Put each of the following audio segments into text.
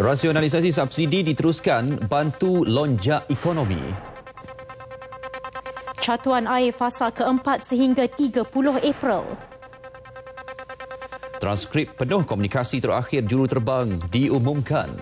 Rasionalisasi subsidi diteruskan bantu lonjak ekonomi. Catuan air fasa keempat sehingga 30 April. Transkrip penuh komunikasi terakhir juruterbang diumumkan.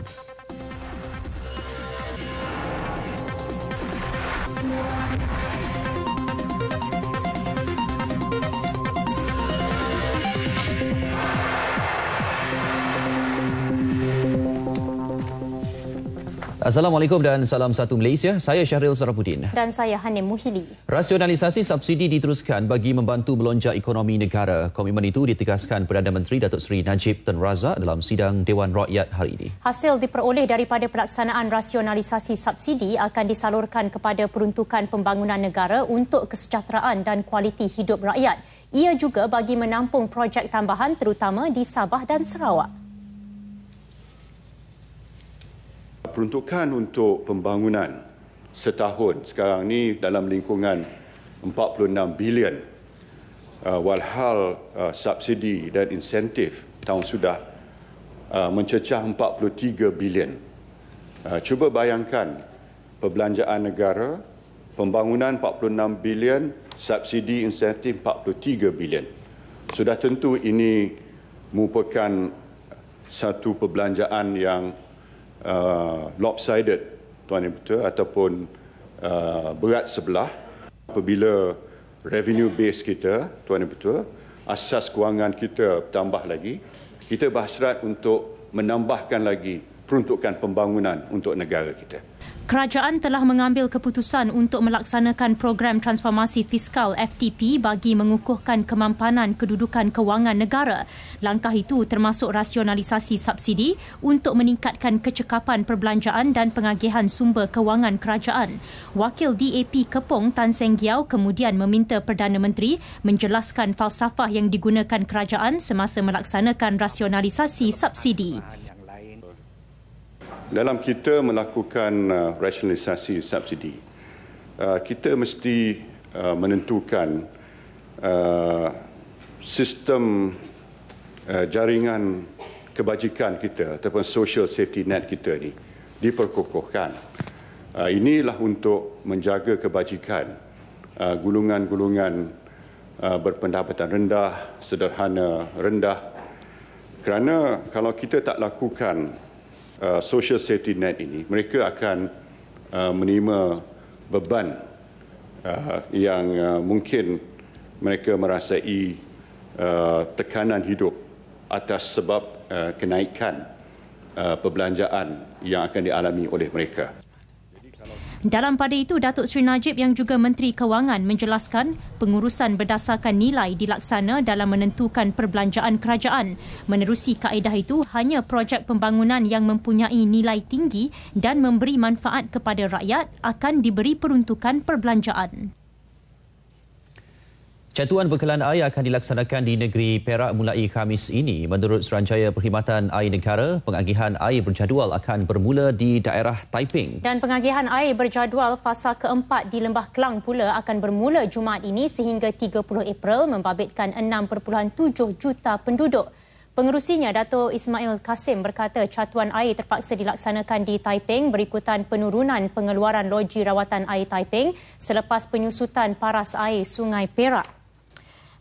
Assalamualaikum dan salam satu Malaysia. Saya Syahril Sarafuddin. Dan saya Hanim Muhili. Rasionalisasi subsidi diteruskan bagi membantu melonjak ekonomi negara. Komitmen itu ditegaskan Perdana Menteri Datuk Seri Najib Tun Razak dalam sidang Dewan Rakyat hari ini. Hasil diperoleh daripada pelaksanaan rasionalisasi subsidi akan disalurkan kepada peruntukan pembangunan negara untuk kesejahteraan dan kualiti hidup rakyat. Ia juga bagi menampung projek tambahan terutama di Sabah dan Sarawak. Peruntukan untuk pembangunan setahun sekarang ni dalam lingkungan 46 bilion, walhal subsidi dan insentif tahun sudah mencecah 43 bilion. Cuba bayangkan perbelanjaan negara, pembangunan 46 bilion, subsidi insentif 43 bilion. Sudah tentu ini merupakan satu perbelanjaan yang lopsided, Tuan Ibu Ketua, ataupun berat sebelah. Apabila revenue base kita, Tuan Ibu Ketua, asas kewangan kita bertambah lagi, kita berhasrat untuk menambahkan lagi peruntukan pembangunan untuk negara kita. Kerajaan telah mengambil keputusan untuk melaksanakan program transformasi fiskal FTP bagi mengukuhkan kemampanan kedudukan kewangan negara. Langkah itu termasuk rasionalisasi subsidi untuk meningkatkan kecekapan perbelanjaan dan pengagihan sumber kewangan kerajaan. Wakil DAP Kepong Tan Seng Giau kemudian meminta Perdana Menteri menjelaskan falsafah yang digunakan kerajaan semasa melaksanakan rasionalisasi subsidi. Dalam kita melakukan rasionalisasi subsidi, kita mesti menentukan sistem jaringan kebajikan kita ataupun social safety net kita ni diperkukuhkan. Inilah untuk menjaga kebajikan golongan-golongan berpendapatan rendah, sederhana, rendah. Kerana kalau kita tak lakukan social safety net ini, mereka akan menerima beban yang mungkin mereka merasai tekanan hidup atas sebab kenaikan perbelanjaan yang akan dialami oleh mereka. Dalam pada itu, Datuk Seri Najib yang juga Menteri Kewangan menjelaskan pengurusan berdasarkan nilai dilaksana dalam menentukan perbelanjaan kerajaan. Menerusi kaedah itu, hanya projek pembangunan yang mempunyai nilai tinggi dan memberi manfaat kepada rakyat akan diberi peruntukan perbelanjaan. Catuan bekalan air akan dilaksanakan di negeri Perak mulai Khamis ini. Menurut Suruhanjaya Perkhidmatan Air Negara, pengagihan air berjadual akan bermula di daerah Taiping. Dan pengagihan air berjadual fasa keempat di Lembah Kelang pula akan bermula Jumaat ini sehingga 30 April membabitkan 6.7 juta penduduk. Pengerusinya, Dato' Ismail Kasim berkata catuan air terpaksa dilaksanakan di Taiping berikutan penurunan pengeluaran loji rawatan air Taiping selepas penyusutan paras air Sungai Perak.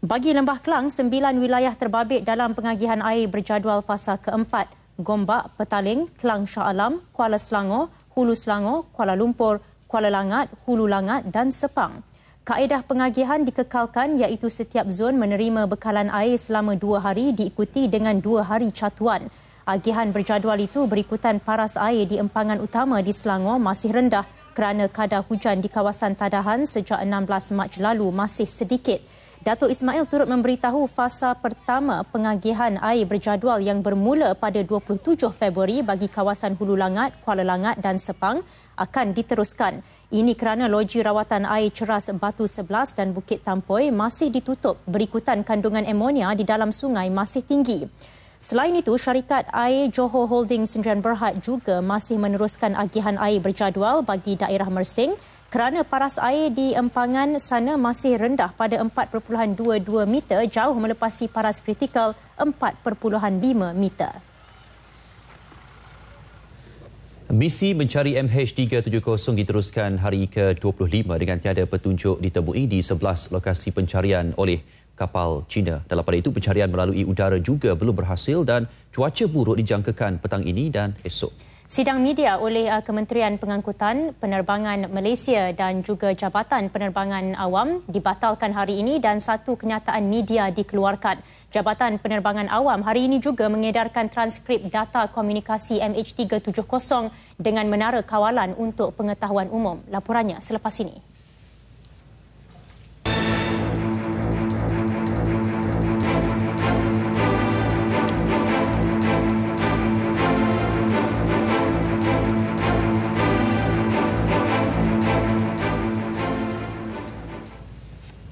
Bagi Lembah Kelang, 9 wilayah terbabit dalam pengagihan air berjadual fasa keempat. Gombak, Petaling, Kelang Shah Alam, Kuala Selangor, Hulu Selangor, Kuala Lumpur, Kuala Langat, Hulu Langat dan Sepang. Kaedah pengagihan dikekalkan iaitu setiap zon menerima bekalan air selama 2 hari diikuti dengan 2 hari catuan. Agihan berjadual itu berikutan paras air di empangan utama di Selangor masih rendah kerana kadar hujan di kawasan Tadahan sejak 16 Mac lalu masih sedikit. Datuk Ismail turut memberitahu fasa pertama pengagihan air berjadual yang bermula pada 27 Februari bagi kawasan Hulu Langat, Kuala Langat dan Sepang akan diteruskan. Ini kerana loji rawatan air Ceras Batu 11 dan Bukit Tampoi masih ditutup berikutan kandungan amonia di dalam sungai masih tinggi. Selain itu, syarikat air Johor Holding Sdn Bhd juga masih meneruskan agihan air berjadual bagi daerah Mersing kerana paras air di empangan sana masih rendah pada 4.22 meter jauh melepasi paras kritikal 4.5 meter. Misi mencari MH370 diteruskan hari ke-25 dengan tiada petunjuk ditemui di 11 lokasi pencarian oleh kapal China. Dalam pada itu, pencarian melalui udara juga belum berhasil dan cuaca buruk dijangkakan petang ini dan esok. Sidang media oleh Kementerian Pengangkutan Penerbangan Malaysia dan juga Jabatan Penerbangan Awam dibatalkan hari ini dan satu kenyataan media dikeluarkan. Jabatan Penerbangan Awam hari ini juga mengedarkan transkrip data komunikasi MH370 dengan menara kawalan untuk pengetahuan umum. Laporannya selepas ini.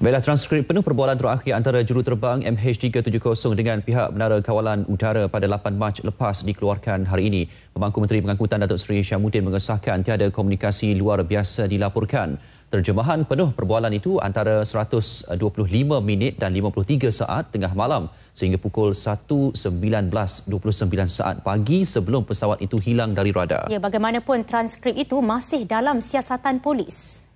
Baiklah, transkrip penuh perbualan terakhir antara juruterbang MH370 dengan pihak Menara Kawalan Udara pada 8 Mac lepas dikeluarkan hari ini. Pemangku Menteri Pengangkutan Datuk Seri Syamuddin mengesahkan tiada komunikasi luar biasa dilaporkan. Terjemahan penuh perbualan itu antara 125 minit dan 53 saat tengah malam sehingga pukul 1:19:29 saat pagi sebelum pesawat itu hilang dari radar. Ya, bagaimanapun transkrip itu masih dalam siasatan polis.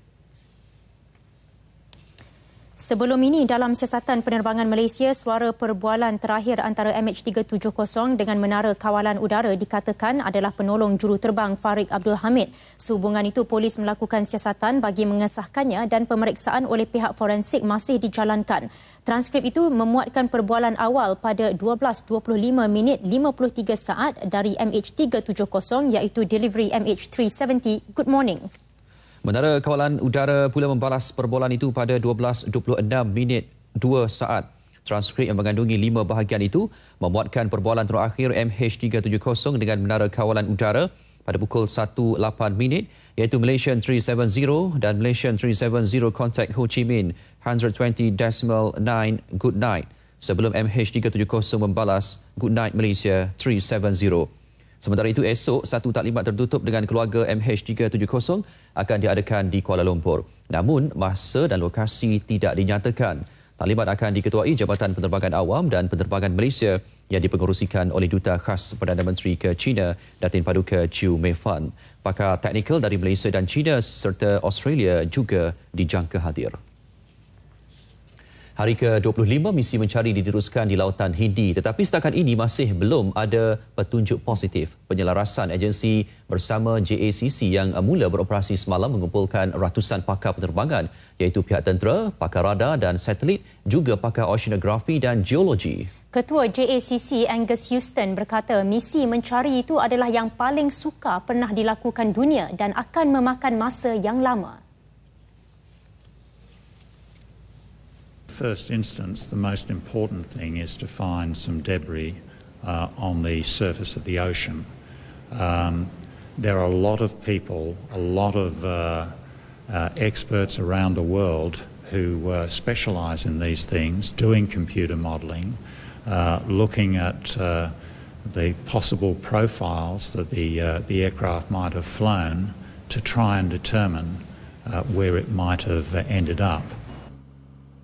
Sebelum ini, dalam siasatan penerbangan Malaysia, suara perbualan terakhir antara MH370 dengan Menara Kawalan Udara dikatakan adalah penolong juruterbang Farid Abdul Hamid. Sehubungan itu, polis melakukan siasatan bagi mengesahkannya dan pemeriksaan oleh pihak forensik masih dijalankan. Transkrip itu memuatkan perbualan awal pada 12:25 minit 53 saat dari MH370 iaitu delivery MH370 Good Morning. Menara Kawalan Udara pula membalas perbualan itu pada 12:26 minit 2 saat. Transkrip yang mengandungi 5 bahagian itu memuatkan perbualan terakhir MH370 dengan Menara Kawalan Udara pada pukul 1:08 minit iaitu Malaysian 370 dan Malaysian 370 contact Ho Chi Minh 120.9 good night sebelum MH370 membalas good night Malaysia 370. Sementara itu, esok satu taklimat tertutup dengan keluarga MH370 akan diadakan di Kuala Lumpur. Namun, masa dan lokasi tidak dinyatakan. Taklimat akan diketuai Jabatan Penerbangan Awam dan Penerbangan Malaysia yang dipengerusikan oleh Duta Khas Perdana Menteri ke China, Datin Paduka Chiu Mei Fan. Pakar teknikal dari Malaysia dan China serta Australia juga dijangka hadir. Hari ke-25 misi mencari diteruskan di Lautan Hindi tetapi setakat ini masih belum ada petunjuk positif. Penyelarasan agensi bersama JACC yang mula beroperasi semalam mengumpulkan ratusan pakar penerbangan iaitu pihak tentera, pakar radar dan satelit juga pakar oceanografi dan geologi. Ketua JACC Angus Houston berkata misi mencari itu adalah yang paling sukar pernah dilakukan dunia dan akan memakan masa yang lama. First instance, the most important thing is to find some debris on the surface of the ocean. There are a lot of people, a lot of experts around the world who specialise in these things, doing computer modelling, looking at the possible profiles that the aircraft might have flown to try and determine where it might have ended up.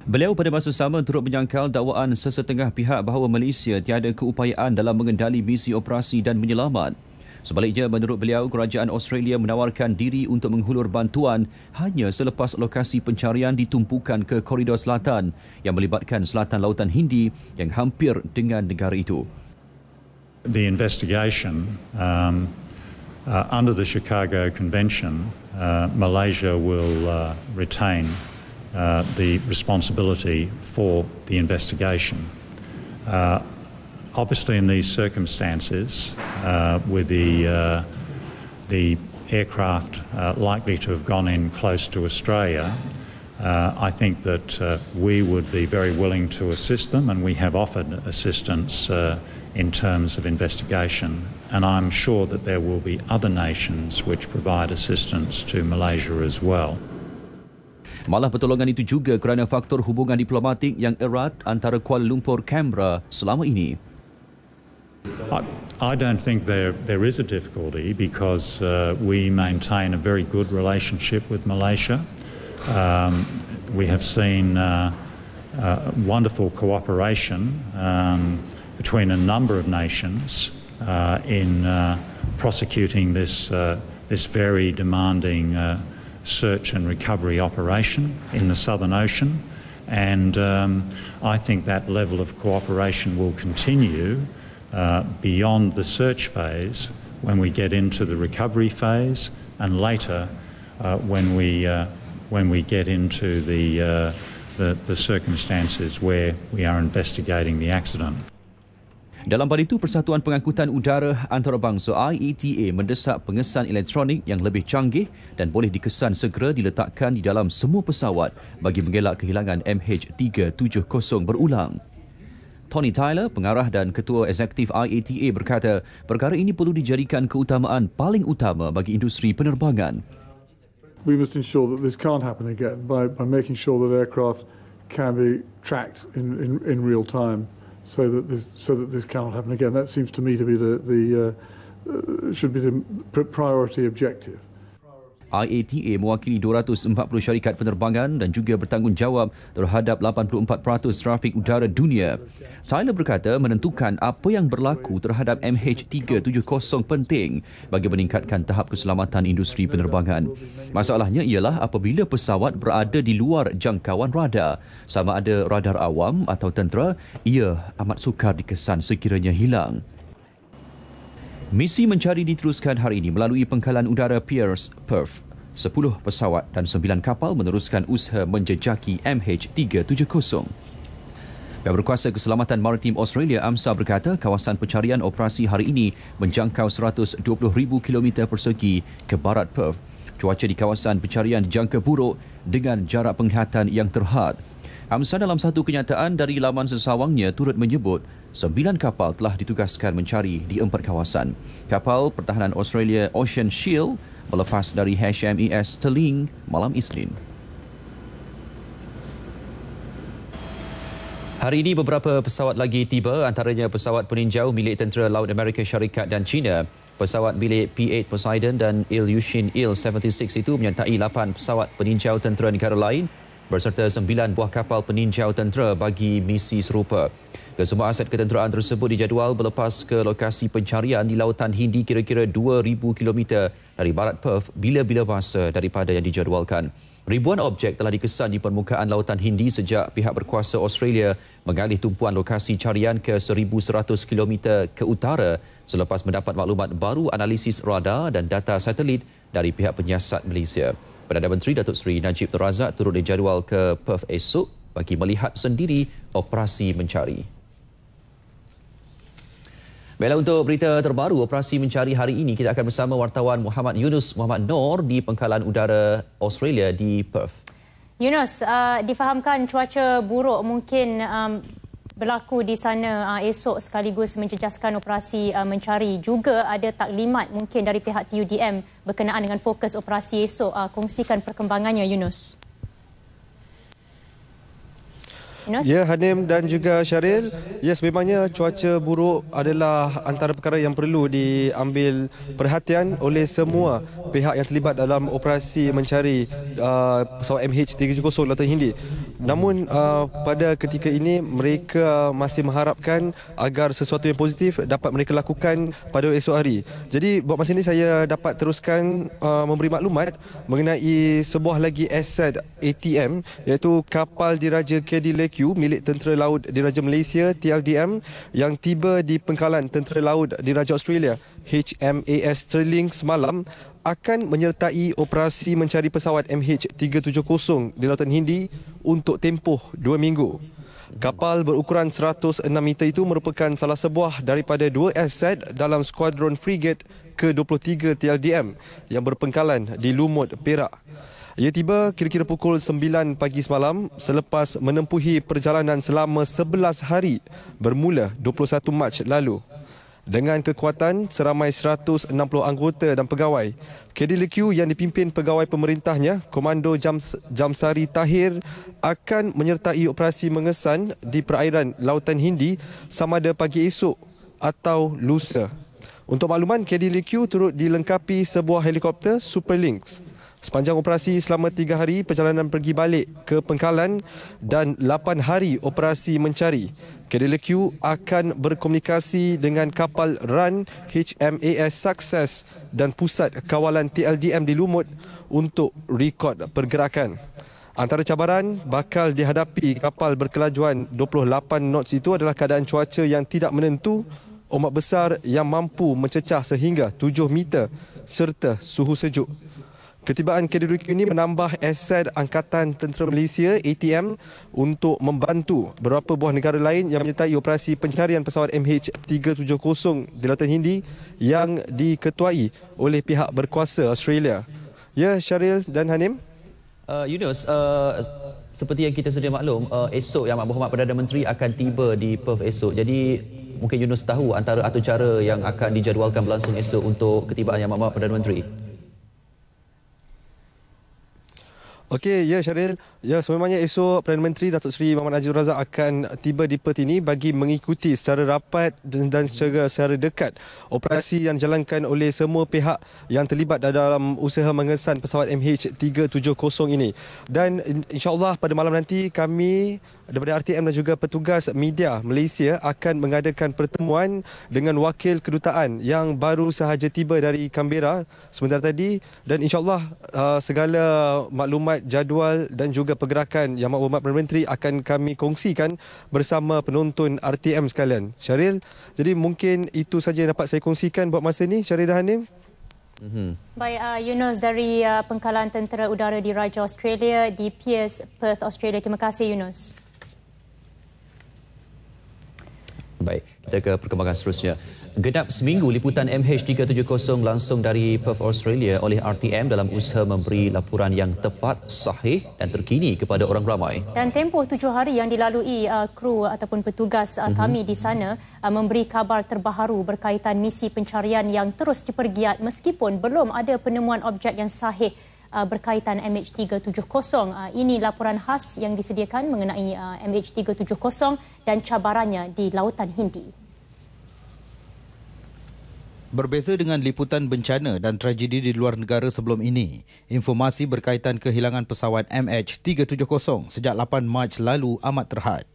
Beliau pada masa sama turut menyangkal dakwaan sesetengah pihak bahawa Malaysia tiada keupayaan dalam mengendali misi operasi dan menyelamat. Sebaliknya, menurut beliau, kerajaan Australia menawarkan diri untuk menghulur bantuan hanya selepas lokasi pencarian ditumpukan ke koridor selatan yang melibatkan selatan Lautan Hindi yang hampir dengan negara itu. The investigation under the Chicago Convention, Malaysia will retain the responsibility for the investigation. Obviously, in these circumstances, with the aircraft likely to have gone in close to Australia, I think that we would be very willing to assist them, and we have offered assistance in terms of investigation. And I'm sure that there will be other nations which provide assistance to Malaysia as well. Malah pertolongan itu juga kerana faktor hubungan diplomatik yang erat antara Kuala Lumpur Canberra selama ini. I don't think there is a difficulty because we maintain a very good relationship with Malaysia. We have seen wonderful cooperation between a number of nations in prosecuting this very demanding search and recovery operation in the Southern Ocean, and I think that level of cooperation will continue beyond the search phase when we get into the recovery phase, and later when we get into the circumstances where we are investigating the accident. Dalam pada itu, Persatuan Pengangkutan Udara Antarabangsa IATA mendesak pengesan elektronik yang lebih canggih dan boleh dikesan segera diletakkan di dalam semua pesawat bagi mengelak kehilangan MH370 berulang. Tony Tyler, pengarah dan ketua eksekutif IATA berkata, perkara ini perlu dijadikan keutamaan paling utama bagi industri penerbangan. We must ensure that this can't happen again by making sure that aircraft can be tracked in real time, so that this cannot happen again. That seems to me to be should be the priority objective. IATA mewakili 240 syarikat penerbangan dan juga bertanggungjawab terhadap 84% trafik udara dunia. Tyler berkata menentukan apa yang berlaku terhadap MH370 penting bagi meningkatkan tahap keselamatan industri penerbangan. Masalahnya ialah apabila pesawat berada di luar jangkauan radar, sama ada radar awam atau tentera, ia amat sukar dikesan sekiranya hilang. Misi mencari diteruskan hari ini melalui Pangkalan Udara Pierce, Perth. 10 pesawat dan 9 kapal meneruskan usaha menjejaki MH370. Pihak Berkuasa Keselamatan Maritim Australia AMSA berkata kawasan pencarian operasi hari ini menjangkau 120,000 km persegi ke barat Perth. Cuaca di kawasan pencarian dijangka buruk dengan jarak penglihatan yang terhad. AMSA dalam satu kenyataan dari laman sesawangnya turut menyebut 9 kapal telah ditugaskan mencari di 4 kawasan. Kapal Pertahanan Australia Ocean Shield melepas dari HMAS Stirling malam Isnin. Hari ini beberapa pesawat lagi tiba, antaranya pesawat peninjau milik Tentera Laut Amerika Syarikat dan China. Pesawat milik P-8 Poseidon dan Il-Yushin Il-76 itu menyertai 8 pesawat peninjau tentera negara lain berserta 9 buah kapal peninjau tentera bagi misi serupa. Kesemua aset ketenteraan tersebut dijadual berlepas ke lokasi pencarian di Lautan Hindi kira-kira 2,000 km dari barat Perth bila-bila masa daripada yang dijadualkan. Ribuan objek telah dikesan di permukaan Lautan Hindi sejak pihak berkuasa Australia mengalih tumpuan lokasi carian ke 1,100 km ke utara selepas mendapat maklumat baru analisis radar dan data satelit dari pihak penyiasat Malaysia. Perdana Menteri Datuk Seri Najib Tun Razak turut dijadual ke Perth esok bagi melihat sendiri operasi mencari. Baiklah, untuk berita terbaru operasi mencari hari ini, kita akan bersama wartawan Muhammad Yunus Muhammad Noor di Pangkalan Udara Australia di Perth. Yunus, difahamkan cuaca buruk mungkin berlaku di sana esok sekaligus menjejaskan operasi mencari. Juga ada taklimat mungkin dari pihak TUDM berkenaan dengan fokus operasi esok. Kongsikan perkembangannya, Yunus. Ya, Hanim dan juga Syaril. Ya, sememangnya cuaca buruk adalah antara perkara yang perlu diambil perhatian oleh semua pihak yang terlibat dalam operasi mencari pesawat MH370 Lautan Hindi. Namun pada ketika ini mereka masih mengharapkan agar sesuatu yang positif dapat mereka lakukan pada esok hari. Jadi buat masa ini saya dapat teruskan memberi maklumat mengenai sebuah lagi aset ATM, iaitu kapal diraja KD Lake milik Tentera Laut Diraja Malaysia TLDM yang tiba di Pangkalan Tentera Laut Diraja Australia HMAS Stirling semalam akan menyertai operasi mencari pesawat MH370 di Lautan Hindi untuk tempoh 2 minggu. Kapal berukuran 106 meter itu merupakan salah sebuah daripada 2 aset dalam skuadron frigate ke-23 TLDM yang berpengkalan di Lumut, Perak. Ia tiba kira-kira pukul 9 pagi semalam selepas menempuhi perjalanan selama 11 hari bermula 21 Mac lalu. Dengan kekuatan seramai 160 anggota dan pegawai, KDLQ yang dipimpin pegawai pemerintahnya, Komando Jamsari Tahir, akan menyertai operasi mengesan di perairan Lautan Hindi sama ada pagi esok atau lusa. Untuk makluman, KDLQ turut dilengkapi sebuah helikopter Super Lynx. Sepanjang operasi selama 3 hari perjalanan pergi balik ke Pengkalan dan 8 hari operasi mencari, KDLQ akan berkomunikasi dengan kapal RAN HMAS Success dan Pusat Kawalan TLDM di Lumut untuk rekod pergerakan. Antara cabaran bakal dihadapi kapal berkelajuan 28 knots itu adalah keadaan cuaca yang tidak menentu, ombak besar yang mampu mencecah sehingga 7 meter serta suhu sejuk. Ketibaan KDLQ ini menambah aset Angkatan Tentera Malaysia ATM untuk membantu beberapa buah negara lain yang menyertai operasi pencarian pesawat MH370 di Lautan Hindi yang diketuai oleh pihak berkuasa Australia. Ya, Syaril dan Hanim. Yunus, seperti yang kita sedia maklum, esok Yang Berhormat Perdana Menteri akan tiba di Perth esok. Jadi mungkin Yunus tahu antara atur cara yang akan dijadualkan berlangsung esok untuk ketibaan Yang Berhormat Perdana Menteri. Okey, ya Syaril. Ya, sememangnya esok Perdana Menteri Datuk Seri Muhammad Najib Razak akan tiba di Perth ini bagi mengikuti secara rapat dan secara dekat operasi yang dijalankan oleh semua pihak yang terlibat dalam usaha mengesan pesawat MH370 ini. Dan insya-Allah pada malam nanti kami daripada RTM dan juga petugas media Malaysia akan mengadakan pertemuan dengan wakil kedutaan yang baru sahaja tiba dari Canberra sebentar tadi, dan insya-Allah segala maklumat, jadual dan juga pergerakan Yang Berhormat Perdana Menteri akan kami kongsikan bersama penonton RTM sekalian. Syaril, jadi mungkin itu saja yang dapat saya kongsikan buat masa ini. Syaril dan Hanim. Baik, Yunus dari Pengkalan Tentera Udara di Raja Australia di Pearce, Perth, Australia. Terima kasih Yunus. Baik, kita ke perkembangan seterusnya. Genap seminggu liputan MH370 langsung dari Perth, Australia oleh RTM dalam usaha memberi laporan yang tepat, sahih dan terkini kepada orang ramai. Dan tempoh 7 hari yang dilalui kru ataupun petugas kami di sana memberi kabar terbaharu berkaitan misi pencarian yang terus dipergiat meskipun belum ada penemuan objek yang sahih berkaitan MH370. Ini laporan khas yang disediakan mengenai MH370 dan cabarannya di Lautan Hindi. Berbeza dengan liputan bencana dan tragedi di luar negara sebelum ini, informasi berkaitan kehilangan pesawat MH370 sejak 8 Mac lalu amat terhad.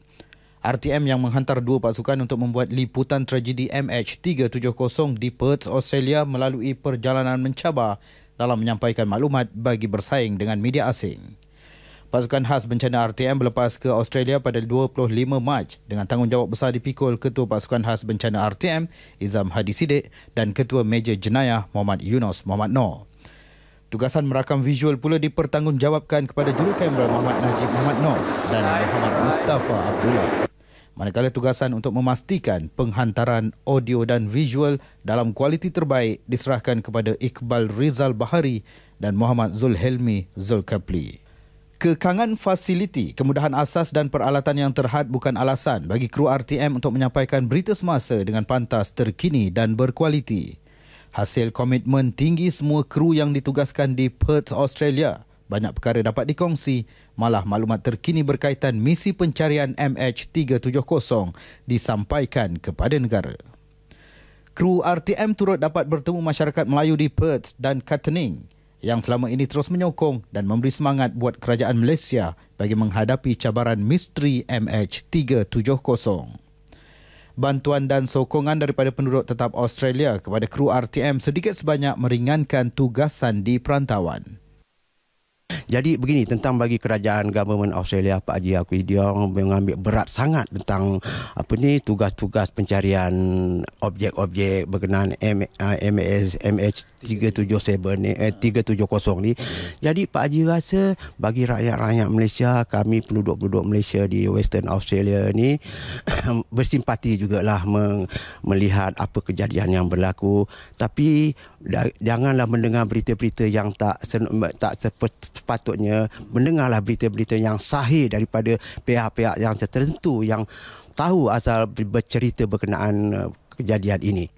RTM yang menghantar 2 pasukan untuk membuat liputan tragedi MH370 di Perth, Australia melalui perjalanan mencabar dalam menyampaikan maklumat bagi bersaing dengan media asing. Pasukan khas bencana RTM berlepas ke Australia pada 25 Mac dengan tanggungjawab besar dipikul Ketua Pasukan Khas Bencana RTM, Izam Hadi Siddiq dan Ketua Meja Jenayah Muhammad Yunus Muhammad Noor. Tugasan merakam visual pula dipertanggungjawabkan kepada Jurukamera Muhammad Najib Muhammad Noor dan Muhammad Mustafa Abdullah. Manakala tugasan untuk memastikan penghantaran audio dan visual dalam kualiti terbaik diserahkan kepada Iqbal Rizal Bahari dan Muhammad Zulhelmi Zulkapli. Kekangan fasiliti, kemudahan asas dan peralatan yang terhad bukan alasan bagi kru RTM untuk menyampaikan berita semasa dengan pantas, terkini dan berkualiti. Hasil komitmen tinggi semua kru yang ditugaskan di Perth, Australia, banyak perkara dapat dikongsi, malah maklumat terkini berkaitan misi pencarian MH370 disampaikan kepada negara. Kru RTM turut dapat bertemu masyarakat Melayu di Perth dan Katening yang selama ini terus menyokong dan memberi semangat buat kerajaan Malaysia bagi menghadapi cabaran misteri MH370. Bantuan dan sokongan daripada penduduk tetap Australia kepada kru RTM sedikit sebanyak meringankan tugasan di perantauan. Jadi begini, tentang bagi kerajaan government Australia, Pak Haji Akui, dia mengambil berat sangat tentang tugas-tugas pencarian objek-objek berkenaan MH370 ni. Jadi Pak Haji rasa bagi rakyat-rakyat Malaysia, kami penduduk-penduduk Malaysia di Western Australia ni bersimpati jugalah melihat apa kejadian yang berlaku, tapi janganlah mendengar berita-berita yang tak sepatutnya. Mendengarlah berita-berita yang sahih daripada pihak-pihak yang tertentu yang tahu asal bercerita berkenaan kejadian ini.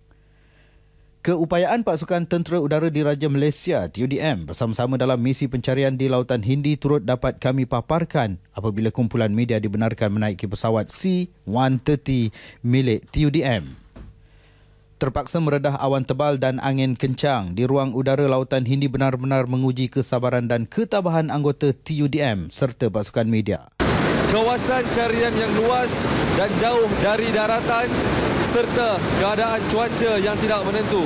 Keupayaan Pasukan Tentera Udara Diraja Malaysia TUDM bersama-sama dalam misi pencarian di Lautan Hindi turut dapat kami paparkan apabila kumpulan media dibenarkan menaiki pesawat C-130 milik TUDM. Terpaksa meredah awan tebal dan angin kencang di ruang udara Lautan Hindi benar-benar menguji kesabaran dan ketabahan anggota TUDM serta pasukan media. Kawasan carian yang luas dan jauh dari daratan serta keadaan cuaca yang tidak menentu.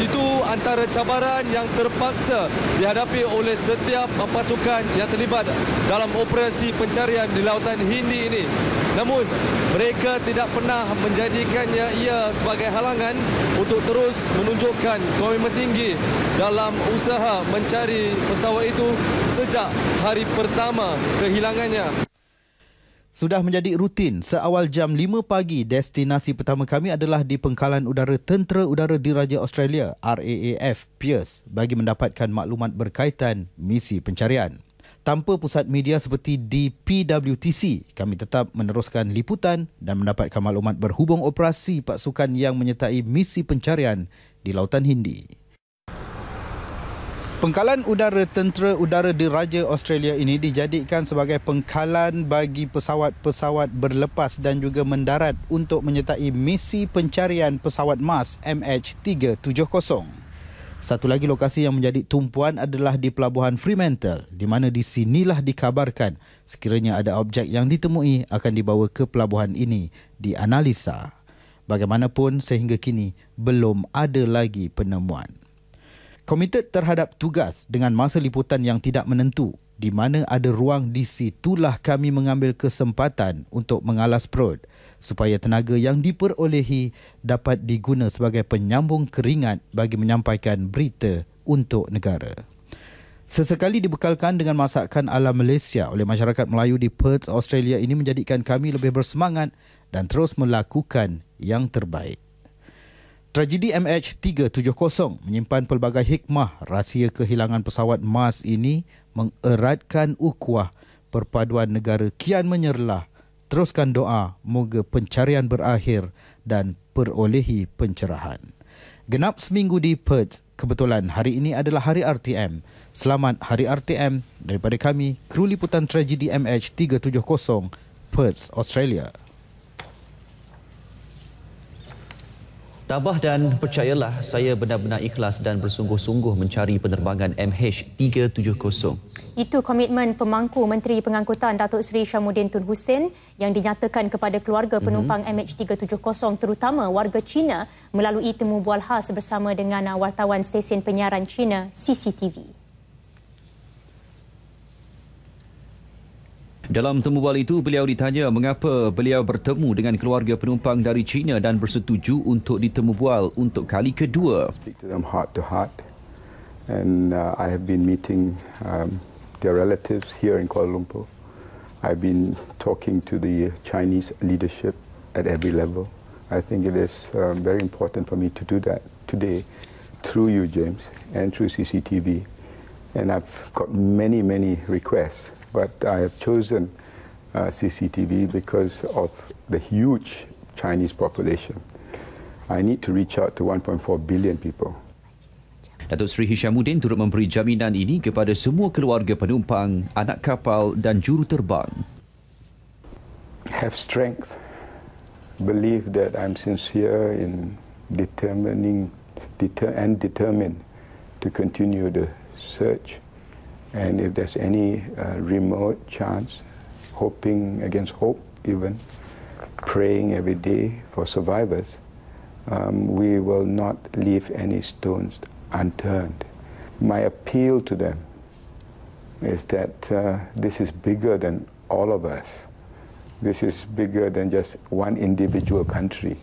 Itu antara cabaran yang terpaksa dihadapi oleh setiap pasukan yang terlibat dalam operasi pencarian di Lautan Hindi ini. Namun, mereka tidak pernah menjadikannya ia sebagai halangan untuk terus menunjukkan komitmen tinggi dalam usaha mencari pesawat itu sejak hari pertama kehilangannya. Sudah menjadi rutin, seawal jam 5 pagi, destinasi pertama kami adalah di Pengkalan Udara Tentera Udara Diraja Australia, RAAF, Pearce, bagi mendapatkan maklumat berkaitan misi pencarian. Tanpa pusat media seperti di PWTC, kami tetap meneruskan liputan dan mendapatkan maklumat berhubung operasi pasukan yang menyertai misi pencarian di Lautan Hindi. Pengkalan Udara Tentera Udara Diraja Australia ini dijadikan sebagai pengkalan bagi pesawat-pesawat berlepas dan juga mendarat untuk menyertai misi pencarian pesawat Mars MH370. Satu lagi lokasi yang menjadi tumpuan adalah di Pelabuhan Fremantle, di mana di sinilah dikabarkan sekiranya ada objek yang ditemui akan dibawa ke pelabuhan ini dianalisa. Bagaimanapun sehingga kini belum ada lagi penemuan. Komited terhadap tugas dengan masa liputan yang tidak menentu, di mana ada ruang di situlah kami mengambil kesempatan untuk mengalas perut supaya tenaga yang diperolehi dapat diguna sebagai penyambung keringat bagi menyampaikan berita untuk negara. Sesekali dibekalkan dengan masakan ala Malaysia oleh masyarakat Melayu di Perth, Australia ini menjadikan kami lebih bersemangat dan terus melakukan yang terbaik. Tragedi MH370 menyimpan pelbagai hikmah. Rahsia kehilangan pesawat Mars ini mengeratkan ukhuwah perpaduan negara kian menyerlah. Teruskan doa moga pencarian berakhir dan perolehi pencerahan. Genap seminggu di Perth. Kebetulan hari ini adalah Hari RTM. Selamat Hari RTM daripada kami, kru liputan tragedi MH370, Perth, Australia. Tabah dan percayalah, saya benar-benar ikhlas dan bersungguh-sungguh mencari penerbangan MH370. Itu komitmen pemangku Menteri Pengangkutan Datuk Seri Syamuddin Tun Hussein yang dinyatakan kepada keluarga penumpang MH370 terutama warga Cina melalui temu bual khas bersama dengan wartawan stesen penyiaran Cina CCTV. Dalam temu bual itu, beliau ditanya mengapa beliau bertemu dengan keluarga penumpang dari China dan bersetuju untuk ditemu bual untuk kali kedua. Speak to them heart to heart, and I have been meeting their relatives here in Kuala Lumpur. I've been talking to the Chinese leadership at every level. I think it is very important for me to do that today through you, James, and through CCTV. And I've got many requests. But I have chosen CCTV because of the huge Chinese population. I need to reach out to 1.4 billion people. Datuk Seri Hishamuddin turut memberi jaminan ini kepada semua keluarga penumpang, anak kapal dan juru terbang. Have strength. Believe that I'm sincere in determined to continue the search. And if there's any remote chance, hoping against hope even, praying every day for survivors, we will not leave any stones unturned. My appeal to them is that this is bigger than all of us. This is bigger than just one individual country.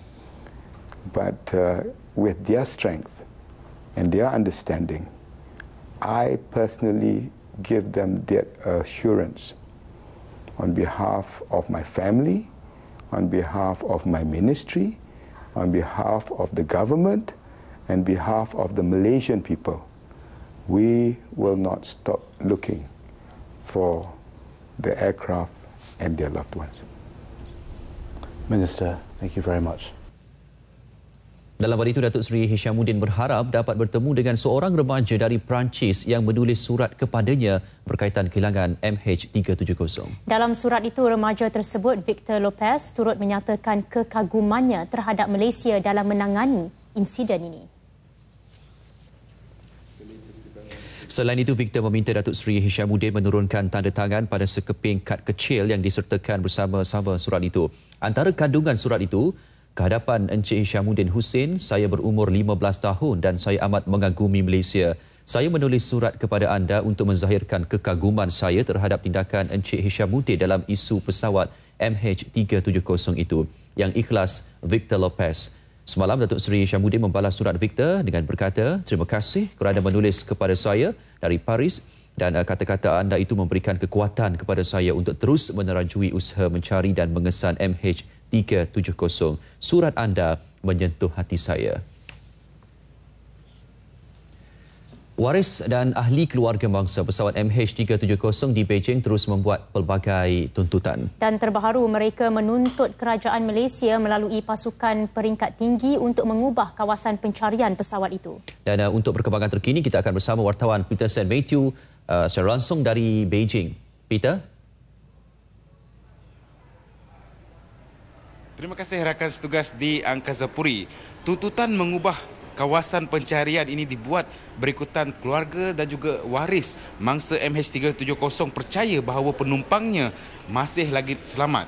But with their strength and their understanding, I personally give them that assurance on behalf of my family, on behalf of my ministry, on behalf of the government, and behalf of the Malaysian people. We will not stop looking for the aircraft and their loved ones. Minister, thank you very much. Dalam hal itu, Datuk Seri Hishamuddin berharap dapat bertemu dengan seorang remaja dari Perancis yang menulis surat kepadanya berkaitan kehilangan MH370. Dalam surat itu, remaja tersebut, Victor Lopez, turut menyatakan kekagumannya terhadap Malaysia dalam menangani insiden ini. Selain itu, Victor meminta Datuk Seri Hishamuddin menurunkan tanda tangan pada sekeping kad kecil yang disertakan bersama-sama surat itu. Antara kandungan surat itu, kehadapan Encik Hishamuddin Hussein, saya berumur 15 tahun dan saya amat mengagumi Malaysia. Saya menulis surat kepada anda untuk menzahirkan kekaguman saya terhadap tindakan Encik Hishamuddin dalam isu pesawat MH370 itu. Yang ikhlas, Victor Lopez. Semalam, Datuk Seri Hishamuddin membalas surat Victor dengan berkata, terima kasih kerana menulis kepada saya dari Paris dan kata-kata anda itu memberikan kekuatan kepada saya untuk terus menerajui usaha mencari dan mengesan MH370. Surat anda menyentuh hati saya. Waris dan ahli keluarga mangsa pesawat MH370 di Beijing terus membuat pelbagai tuntutan. Dan terbaru, mereka menuntut kerajaan Malaysia melalui pasukan peringkat tinggi untuk mengubah kawasan pencarian pesawat itu. Dan untuk perkembangan terkini, kita akan bersama wartawan Peter St. Matthew secara langsung dari Beijing. Peter? Terima kasih rakan setugas di Angkasa Puri. Tuntutan mengubah kawasan pencarian ini dibuat berikutan keluarga dan juga waris mangsa MH370 percaya bahawa penumpangnya masih lagi selamat.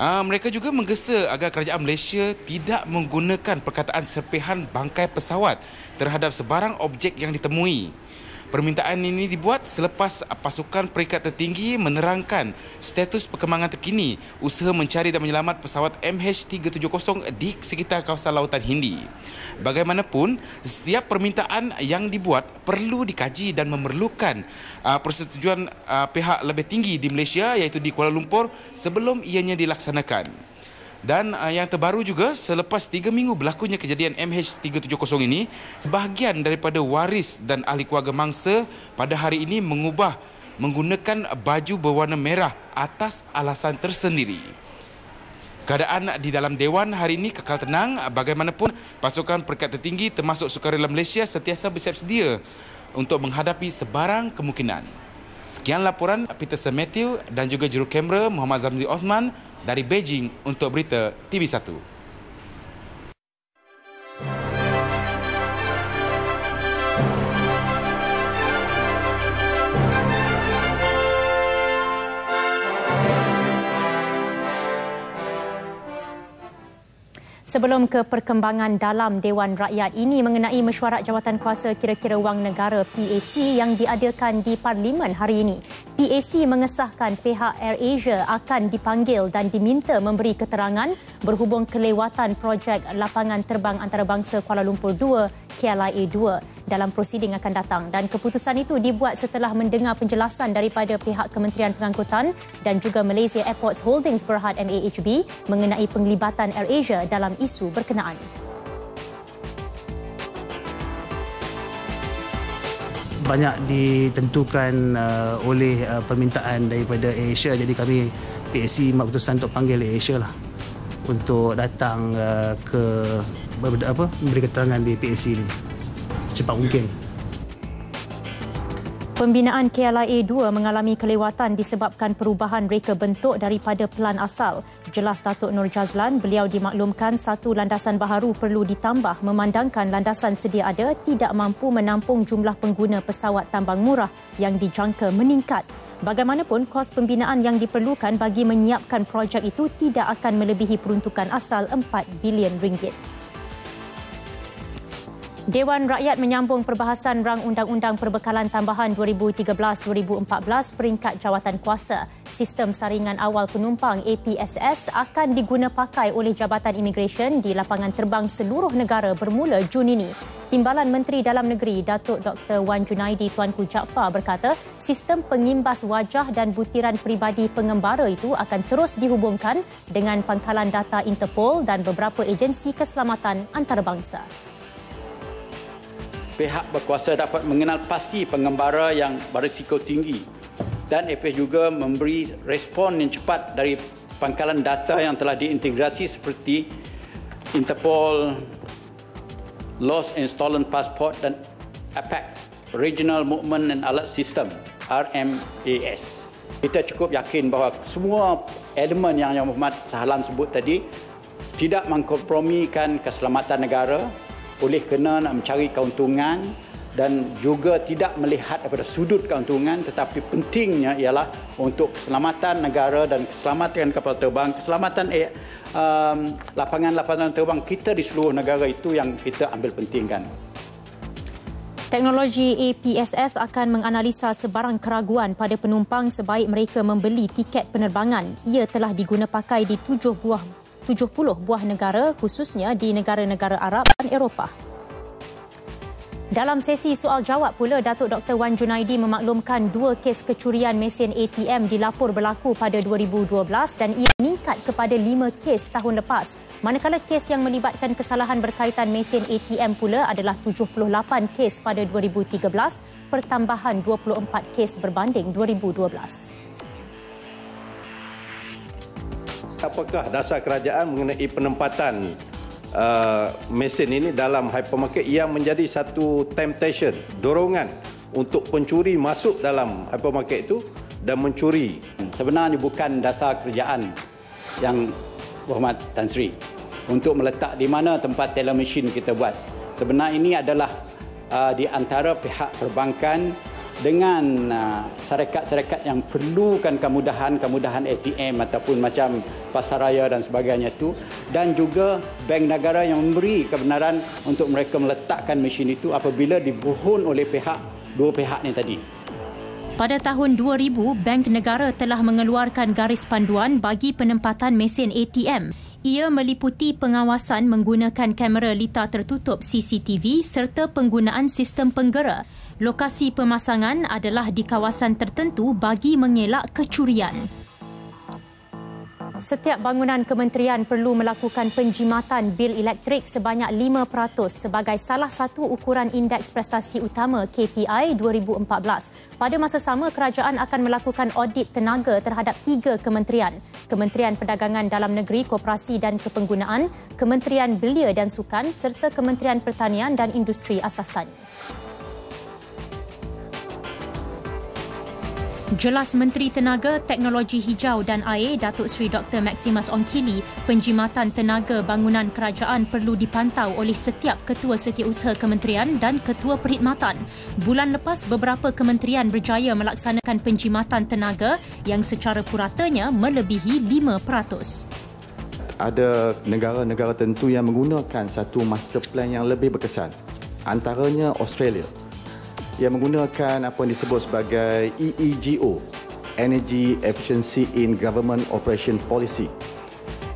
Mereka juga menggesa agar kerajaan Malaysia tidak menggunakan perkataan serpihan bangkai pesawat terhadap sebarang objek yang ditemui. Permintaan ini dibuat selepas pasukan peringkat tertinggi menerangkan status perkembangan terkini usaha mencari dan menyelamat pesawat MH370 di sekitar kawasan Lautan Hindi. Bagaimanapun, setiap permintaan yang dibuat perlu dikaji dan memerlukan persetujuan pihak lebih tinggi di Malaysia iaitu di Kuala Lumpur sebelum ianya dilaksanakan. Dan yang terbaru juga, selepas 3 minggu berlakunya kejadian MH370 ini, sebahagian daripada waris dan ahli keluarga mangsa pada hari ini menggunakan baju berwarna merah atas alasan tersendiri. Keadaan di dalam Dewan hari ini kekal tenang. Bagaimanapun, pasukan peringkat tertinggi termasuk Sukarela Malaysia sentiasa bersiap sedia untuk menghadapi sebarang kemungkinan. Sekian laporan Peter St. Matthew dan juga juru kamera Muhammad Zamzi Osman dari Beijing untuk berita TV1. Sebelum ke perkembangan dalam Dewan Rakyat ini mengenai mesyuarat jawatan kuasa kira-kira wang negara PAC yang diadakan di Parlimen hari ini. PAC mengesahkan pihak AirAsia akan dipanggil dan diminta memberi keterangan berhubung kelewatan projek lapangan terbang antarabangsa Kuala Lumpur 2 KLIA 2 dalam prosiding akan datang, dan keputusan itu dibuat setelah mendengar penjelasan daripada pihak Kementerian Pengangkutan dan juga Malaysia Airports Holdings Berhad MAHB mengenai penglibatan AirAsia dalam isu berkenaan. Banyak ditentukan oleh permintaan daripada AirAsia, jadi kami PAC buat keputusan untuk panggil AirAsia lah untuk datang memberi keterangan di PAC ini secepat mungkin. Pembinaan KLIA 2 mengalami kelewatan disebabkan perubahan reka bentuk daripada pelan asal. Jelas Datuk Nur Jazlan, beliau dimaklumkan satu landasan baharu perlu ditambah memandangkan landasan sedia ada tidak mampu menampung jumlah pengguna pesawat tambang murah yang dijangka meningkat. Bagaimanapun, kos pembinaan yang diperlukan bagi menyiapkan projek itu tidak akan melebihi peruntukan asal RM4 bilion. Dewan Rakyat menyambung perbahasan rang Undang-Undang Perbekalan Tambahan 2013-2014 peringkat jawatan kuasa. Sistem saringan awal penumpang APSS akan diguna pakai oleh Jabatan Imigresen di lapangan terbang seluruh negara bermula Jun ini. Timbalan Menteri Dalam Negeri Datuk Dr. Wan Junaidi Tuanku Jaafar berkata sistem pengimbas wajah dan butiran peribadi pengembara itu akan terus dihubungkan dengan pangkalan data Interpol dan beberapa agensi keselamatan antarabangsa. Pihak berkuasa dapat mengenal pasti pengembara yang berisiko tinggi dan APS juga memberi respon yang cepat dari pangkalan data yang telah diintegrasi seperti Interpol, Lost and Stolen Passport dan APAC, Regional Movement and Alert System, RMAS. Kita cukup yakin bahawa semua elemen yang Muhammad Sahlan sebut tadi tidak mengkompromikan keselamatan negara oleh kerana nak mencari keuntungan dan juga tidak melihat daripada sudut keuntungan, tetapi pentingnya ialah untuk keselamatan negara dan keselamatan kapal terbang, keselamatan lapangan-lapangan terbang kita di seluruh negara itu yang kita ambil pentingkan. Teknologi APSS akan menganalisa sebarang keraguan pada penumpang sebaik mereka membeli tiket penerbangan. Ia telah diguna pakai di 70 buah negara, khususnya di negara-negara Arab dan Eropah. Dalam sesi soal-jawab pula, Datuk Dr. Wan Junaidi memaklumkan 2 kes kecurian mesin ATM dilapor berlaku pada 2012 dan ia meningkat kepada 5 kes tahun lepas. Manakala kes yang melibatkan kesalahan berkaitan mesin ATM pula adalah 78 kes pada 2013, pertambahan 24 kes berbanding 2012. Apakah dasar kerajaan mengenai penempatan mesin ini dalam hypermarket yang menjadi satu temptation, dorongan untuk pencuri masuk dalam hypermarket itu dan mencuri? Sebenarnya bukan dasar kerajaan yang berhormat Tan Sri untuk meletak di mana tempat teller machine kita buat. Sebenarnya ini adalah di antara pihak perbankan dengan syarikat-syarikat yang perlukan kemudahan ATM ataupun macam pasaraya dan sebagainya itu, dan juga bank negara yang memberi kebenaran untuk mereka meletakkan mesin itu apabila dibohon oleh dua pihak ni tadi. Pada tahun 2000, Bank Negara telah mengeluarkan garis panduan bagi penempatan mesin ATM. Ia meliputi pengawasan menggunakan kamera litar tertutup CCTV serta penggunaan sistem penggera. Lokasi pemasangan adalah di kawasan tertentu bagi mengelak kecurian. Setiap bangunan kementerian perlu melakukan penjimatan bil elektrik sebanyak 5% sebagai salah satu ukuran indeks prestasi utama KPI 2014. Pada masa sama, kerajaan akan melakukan audit tenaga terhadap 3 kementerian. Kementerian Perdagangan Dalam Negeri, Koperasi dan Kepenggunaan, Kementerian Belia dan Sukan serta Kementerian Pertanian dan Industri Asas Tani. Jelas Menteri Tenaga, Teknologi Hijau dan Air Datuk Seri Dr. Maximus Ongkili, penjimatan tenaga bangunan kerajaan perlu dipantau oleh setiap ketua setiausaha kementerian dan ketua perkhidmatan. Bulan lepas, beberapa kementerian berjaya melaksanakan penjimatan tenaga yang secara puratanya melebihi 5%. Ada negara-negara tertentu yang menggunakan satu master plan yang lebih berkesan. Antaranya Australia, yang menggunakan apa yang disebut sebagai EEGO, Energy Efficiency in Government Operation Policy,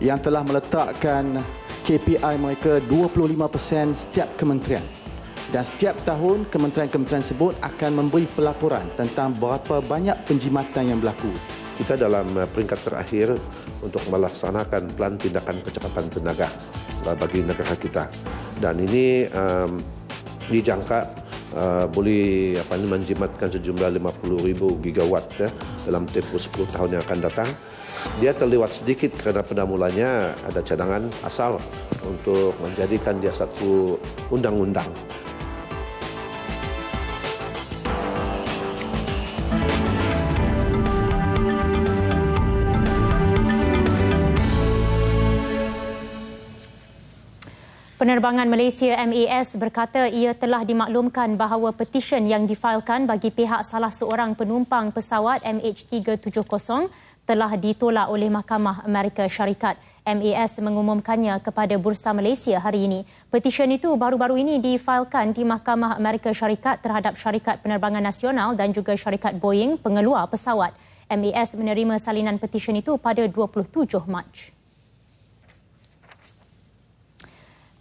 yang telah meletakkan KPI mereka 25% setiap kementerian. Dan setiap tahun kementerian-kementerian tersebut akan memberi pelaporan tentang berapa banyak penjimatan yang berlaku. Kita dalam peringkat terakhir untuk melaksanakan plan tindakan kecepatan tenaga bagi negara kita. Dan ini dijangka boleh menjimatkan sejumlah 50,000 gigawatt dalam tempoh 10 tahun yang akan datang. Dia terlewat sedikit kerana pada mulanya ada cadangan asal untuk menjadikan dia satu undang-undang. Penerbangan Malaysia MAS berkata ia telah dimaklumkan bahawa petisyen yang difailkan bagi pihak salah seorang penumpang pesawat MH370 telah ditolak oleh Mahkamah Amerika Syarikat. MAS mengumumkannya kepada Bursa Malaysia hari ini. Petisyen itu baru-baru ini difailkan di Mahkamah Amerika Syarikat terhadap Syarikat Penerbangan Nasional dan juga Syarikat Boeing pengeluar pesawat. MAS menerima salinan petisyen itu pada 27 Mac.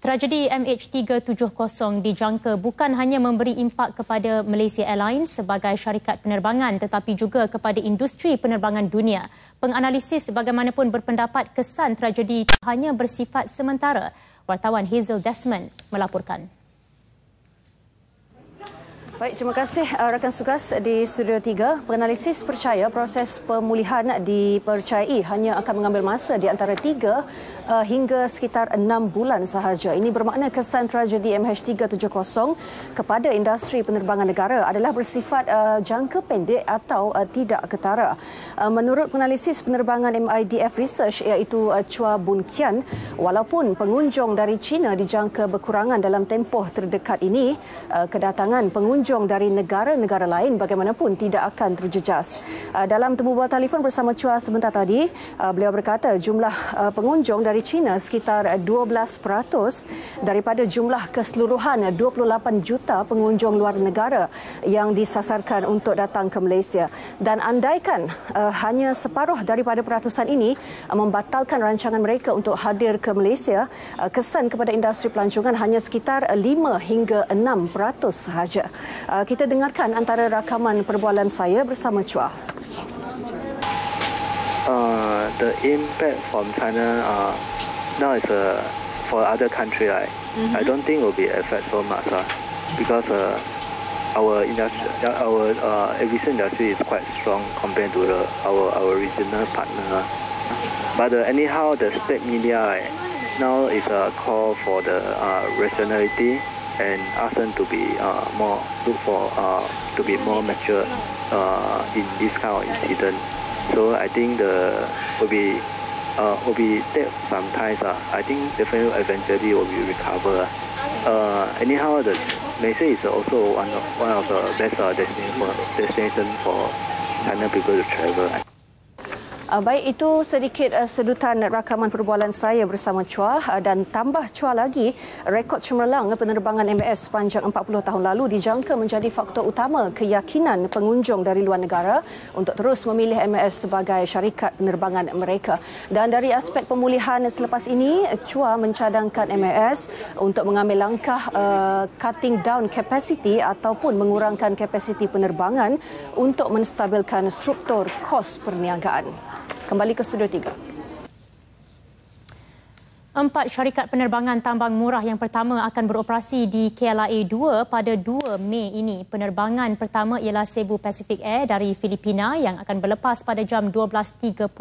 Tragedi MH370 dijangka bukan hanya memberi impak kepada Malaysia Airlines sebagai syarikat penerbangan tetapi juga kepada industri penerbangan dunia. Penganalisis bagaimanapun berpendapat kesan tragedi itu hanya bersifat sementara. Wartawan Hazel Desmond melaporkan. Baik, terima kasih rakan Sugas di Studio 3. Penganalisis percaya proses pemulihan dipercayai hanya akan mengambil masa di antara 3 hingga sekitar 6 bulan sahaja. Ini bermakna kesan tragedi MH370 kepada industri penerbangan negara adalah bersifat jangka pendek atau tidak ketara. Menurut penganalisis penerbangan MIDF Research iaitu Chua Boon Kian, walaupun pengunjung dari China dijangka berkurangan dalam tempoh terdekat ini, kedatangan pengunjung dari negara-negara lain bagaimanapun tidak akan terjejas. Dalam temu bual telefon bersama Chua sebentar tadi, beliau berkata jumlah pengunjung dari China sekitar 12% daripada jumlah keseluruhan 28 juta pengunjung luar negara yang disasarkan untuk datang ke Malaysia. Dan andaikan hanya separuh daripada peratusan ini membatalkan rancangan mereka untuk hadir ke Malaysia, kesan kepada industri pelancongan hanya sekitar 5 hingga 6% sahaja. Kita dengarkan antara rakaman perbualan saya bersama Chua. The impact from China now is for other country. I don't think it will be affect so much because our industry, our aviation industry is quite strong compared to our regional partner. But anyhow, the state media now is a call for the rationality and ask them to be more look for to be more mature in this kind of incident. So I think will be take some time. I think definitely eventually will be recover. Anyhow, the Malaysia is also one of the best destination for China people to travel. Baik, itu sedikit sedutan rakaman perbualan saya bersama Chua, dan tambah Chua lagi, rekod cemerlang penerbangan MAS sepanjang 40 tahun lalu dijangka menjadi faktor utama keyakinan pengunjung dari luar negara untuk terus memilih MAS sebagai syarikat penerbangan mereka. Dan dari aspek pemulihan selepas ini, Chua mencadangkan MAS untuk mengambil langkah cutting down capacity ataupun mengurangkan kapasiti penerbangan untuk menstabilkan struktur kos perniagaan. Kembali ke Studio 3. 4 syarikat penerbangan tambang murah yang pertama akan beroperasi di KLIA 2 pada 2 Mei ini. Penerbangan pertama ialah Cebu Pacific Air dari Filipina yang akan berlepas pada jam 12.30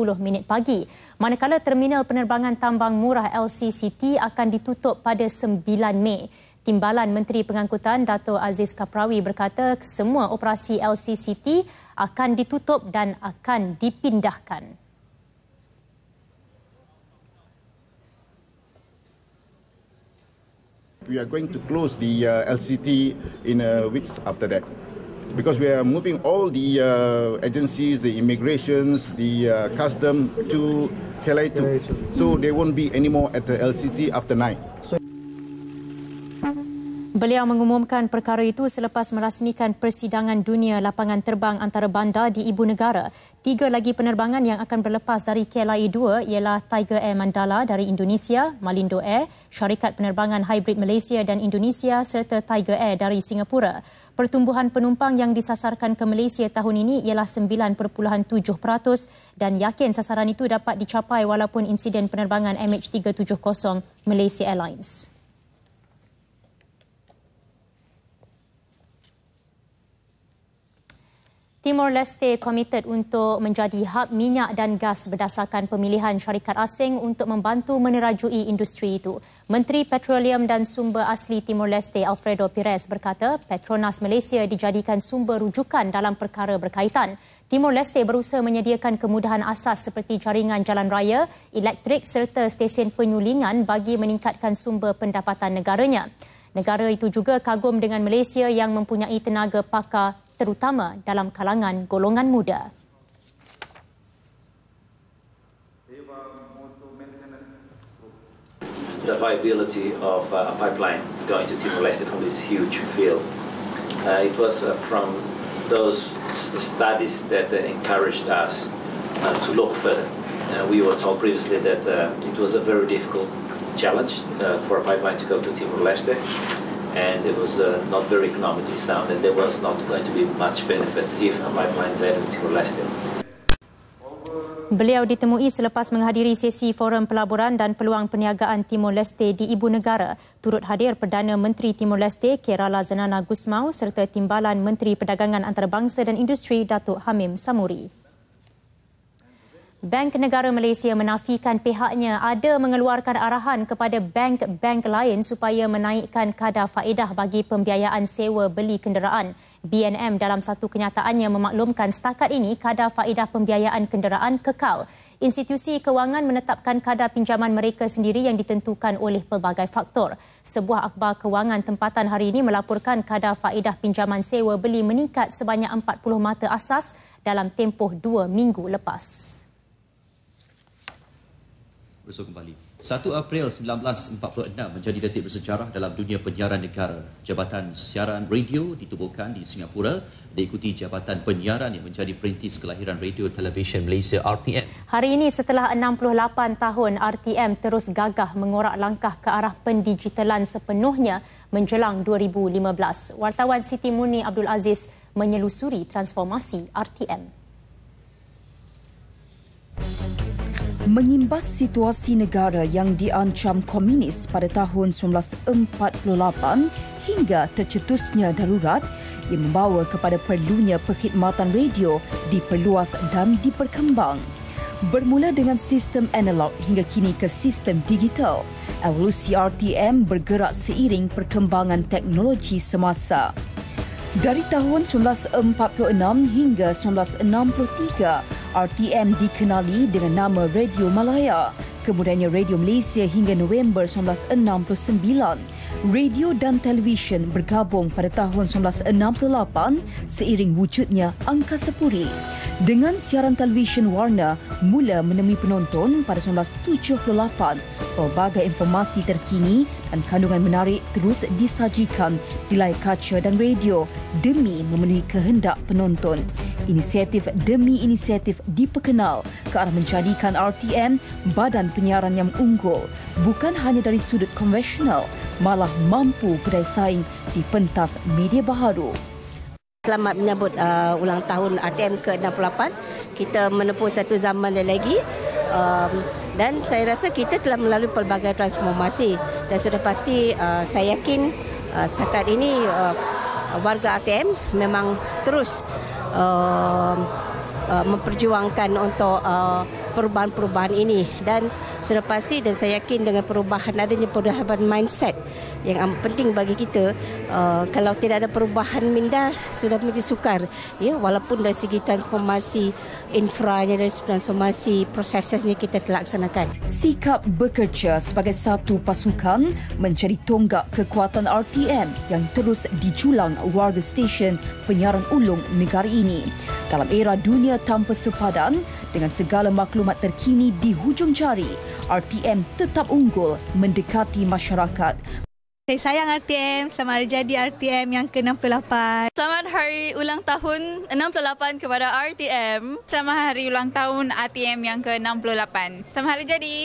pagi. Manakala terminal penerbangan tambang murah LCCT akan ditutup pada 9 Mei. Timbalan Menteri Pengangkutan Dato' Aziz Kaprawi berkata semua operasi LCCT akan ditutup dan akan dipindahkan. We are going to close the LCT in weeks after that, because we are moving all the agencies, the immigrations, the custom to KLIA 2, so they won't be anymore at the LCT after 9. Beliau mengumumkan perkara itu selepas merasmikan persidangan dunia lapangan terbang antarabandar di ibu negara. 3 lagi penerbangan yang akan berlepas dari KLIA 2 ialah Tiger Air Mandala dari Indonesia, Malindo Air, Syarikat Penerbangan Hybrid Malaysia dan Indonesia serta Tiger Air dari Singapura. Pertumbuhan penumpang yang disasarkan ke Malaysia tahun ini ialah 9.7% dan yakin sasaran itu dapat dicapai walaupun insiden penerbangan MH370 Malaysia Airlines. Timor Leste komited untuk menjadi hub minyak dan gas berdasarkan pemilihan syarikat asing untuk membantu menerajui industri itu. Menteri Petroleum dan Sumber Asli Timor Leste Alfredo Pires berkata Petronas Malaysia dijadikan sumber rujukan dalam perkara berkaitan. Timor Leste berusaha menyediakan kemudahan asas seperti jaringan jalan raya, elektrik serta stesen penyulingan bagi meningkatkan sumber pendapatan negaranya. Negara itu juga kagum dengan Malaysia yang mempunyai tenaga pakar terutama dalam kalangan golongan muda. The viability of a pipeline going to Timor-Leste from this huge field. It was from those studies that encouraged us to look further. We were told previously that it was a very difficult challenge for a pipeline to go to Timor-Leste. And it was not very economically sound, and there was not going to be much benefits if a pipeline led to Timor-Leste. Beliau ditemui selepas menghadiri sesi Forum Pelaburan dan Peluang Perniagaan Timor Leste di Ibu Negara. Turut hadir Perdana Menteri Timor Leste Kerala Zanana Gusmao serta Timbalan Menteri Perdagangan Antarabangsa dan Industri Datuk Hamim Samuri. Bank Negara Malaysia menafikan pihaknya ada mengeluarkan arahan kepada bank-bank lain supaya menaikkan kadar faedah bagi pembiayaan sewa beli kenderaan. BNM dalam satu kenyataannya memaklumkan setakat ini kadar faedah pembiayaan kenderaan kekal. Institusi kewangan menetapkan kadar pinjaman mereka sendiri yang ditentukan oleh pelbagai faktor. Sebuah akhbar kewangan tempatan hari ini melaporkan kadar faedah pinjaman sewa beli meningkat sebanyak 40 mata asas dalam tempoh 2 minggu lepas. Bersama kembali. 1 April 1946 menjadi detik bersejarah dalam dunia penyiaran negara. Jabatan Siaran Radio ditubuhkan di Singapura, diikuti Jabatan Penyiaran yang menjadi perintis kelahiran Radio Television Malaysia RTM. Hari ini setelah 68 tahun, RTM terus gagah mengorak langkah ke arah pendigitalan sepenuhnya menjelang 2015. Wartawan Siti Murni Abdul Aziz menyelusuri transformasi RTM. Mengimbas situasi negara yang diancam komunis pada tahun 1948 hingga tercetusnya darurat yang membawa kepada perlunya perkhidmatan radio diperluas dan diperkembang. Bermula dengan sistem analog hingga kini ke sistem digital, evolusi RTM bergerak seiring perkembangan teknologi semasa. Dari tahun 1946 hingga 1963, RTM dikenali dengan nama Radio Malaya, kemudiannya Radio Malaysia hingga November 1969. Radio dan televisyen bergabung pada tahun 1968 seiring wujudnya Angkasa Puri. Dengan siaran televisyen warna mula menemui penonton pada 1978, pelbagai informasi terkini dan kandungan menarik terus disajikan di layar kaca dan radio demi memenuhi kehendak penonton. Inisiatif demi inisiatif diperkenal ke arah menjadikan RTM badan penyiaran yang unggul, bukan hanya dari sudut konvensional, malah mampu berdaya saing di pentas media baharu. Selamat menyambut ulang tahun RTM ke-68. Kita menempuh satu zaman lagi dan saya rasa kita telah melalui pelbagai transformasi dan sudah pasti saya yakin setakat ini warga RTM memang terus memperjuangkan untuk perubahan-perubahan ini dan sudah pasti dan saya yakin dengan adanya perubahan mindset yang amat penting bagi kita. Kalau tidak ada perubahan minda sudah menjadi sukar ya, walaupun dari segi transformasi infranya, dari transformasi prosesnya kita telah laksanakan. Sikap bekerja sebagai satu pasukan menjadi tonggak kekuatan RTM yang terus dijulang warga stesen penyiaran ulung negara ini. Dalam era dunia tanpa sepadan dengan segala maklumat terkini di hujung jari, RTM tetap unggul mendekati masyarakat. Saya sayang RTM, selamat hari jadi RTM yang ke-68. Selamat hari ulang tahun 68 kepada RTM. Selamat hari ulang tahun RTM yang ke-68. Selamat hari jadi.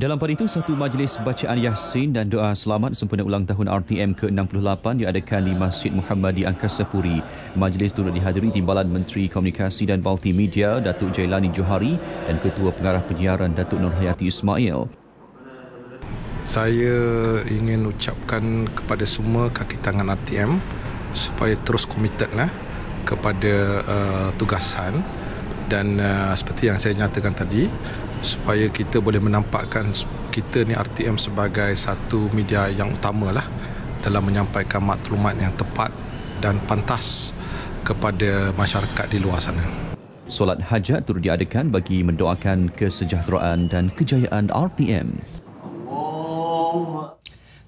Dalam pada itu, satu majlis bacaan Yasin dan doa selamat sempena ulang tahun RTM ke-68 diadakan di Masjid Muhammadi Angkasa Puri. Majlis turut dihadiri Timbalan Menteri Komunikasi dan Multimedia Datuk Jailani Johari dan Ketua Pengarah Penyiaran Datuk Nurhayati Ismail. Saya ingin ucapkan kepada semua kaki tangan RTM supaya terus komited kepada tugasan dan seperti yang saya nyatakan tadi, supaya kita boleh menampakkan kita ni RTM sebagai satu media yang utama dalam menyampaikan maklumat yang tepat dan pantas kepada masyarakat di luar sana. Solat hajat turut diadakan bagi mendoakan kesejahteraan dan kejayaan RTM.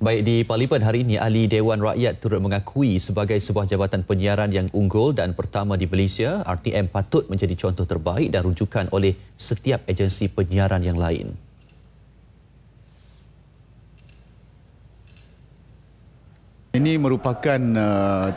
Baik, di Parlimen hari ini, Ahli Dewan Rakyat turut mengakui sebagai sebuah jabatan penyiaran yang unggul dan pertama di Malaysia, RTM patut menjadi contoh terbaik dan rujukan oleh setiap agensi penyiaran yang lain. Ini merupakan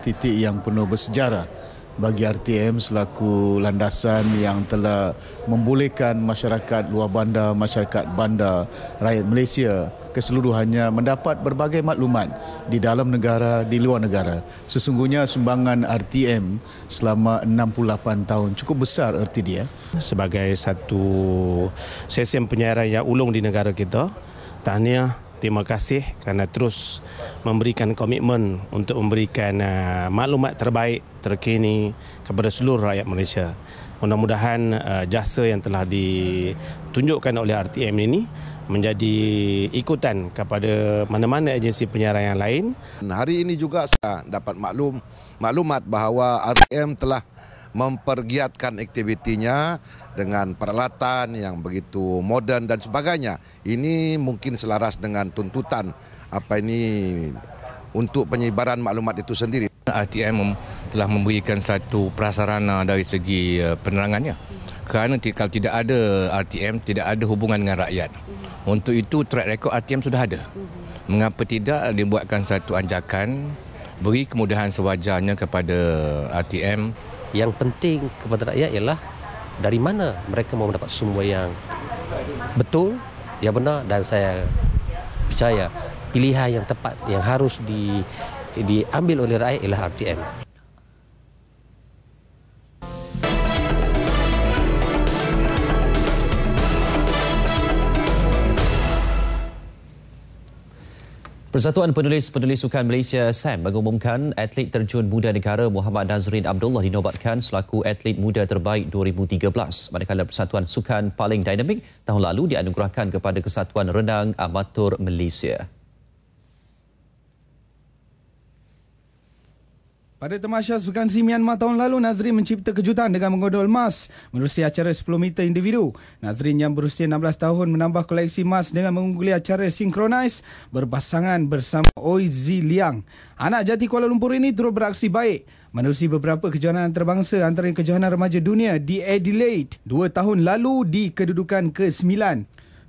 titik yang penuh bersejarah bagi RTM selaku landasan yang telah membolehkan masyarakat luar bandar, masyarakat bandar, rakyat Malaysia keseluruhannya mendapat berbagai maklumat di dalam negara, di luar negara. Sesungguhnya sumbangan RTM selama 68 tahun cukup besar erti dia. Sebagai satu stesen penyiaran yang ulung di negara kita, tahniah, terima kasih kerana terus memberikan komitmen untuk memberikan maklumat terbaik, terkini kepada seluruh rakyat Malaysia. Mudah-mudahan jasa yang telah ditunjukkan oleh RTM ini menjadi ikutan kepada mana-mana agensi penyiaran yang lain. Hari ini juga saya dapat maklumat bahawa RTM telah mempergiatkan aktivitinya dengan peralatan yang begitu moden dan sebagainya. Ini mungkin selaras dengan tuntutan untuk penyebaran maklumat itu sendiri. RTM telah memberikan satu prasarana dari segi penerangannya. Kerana kalau tidak ada RTM, tidak ada hubungan dengan rakyat. Untuk itu track record RTM sudah ada. Mengapa tidak dibuatkan satu anjakan, beri kemudahan sewajarnya kepada RTM. Yang penting kepada rakyat ialah dari mana mereka mau mendapat sumber yang betul, yang benar, dan saya percaya pilihan yang tepat yang harus diambil oleh rakyat ialah RTM. Persatuan Penulis-Penulis Sukan Malaysia SAM mengumumkan atlet terjun muda negara Muhammad Nazrin Abdullah dinobatkan selaku atlet muda terbaik 2013. Manakala Persatuan Sukan paling dinamik tahun lalu dianugerahkan kepada Kesatuan Renang Amatur Malaysia. Pada Tamasya Sukan SEA Myanmar tahun lalu, Nazrin mencipta kejutan dengan mengodol emas menerusi acara 10 meter individu. Nazrin yang berusia 16 tahun menambah koleksi emas dengan mengungguli acara sinkronis berpasangan bersama Oi Zi Liang. Anak jati Kuala Lumpur ini turut beraksi baik menerusi beberapa kejohanan antarabangsa, antaranya kejohanan remaja dunia di Adelaide 2 tahun lalu di kedudukan ke-9.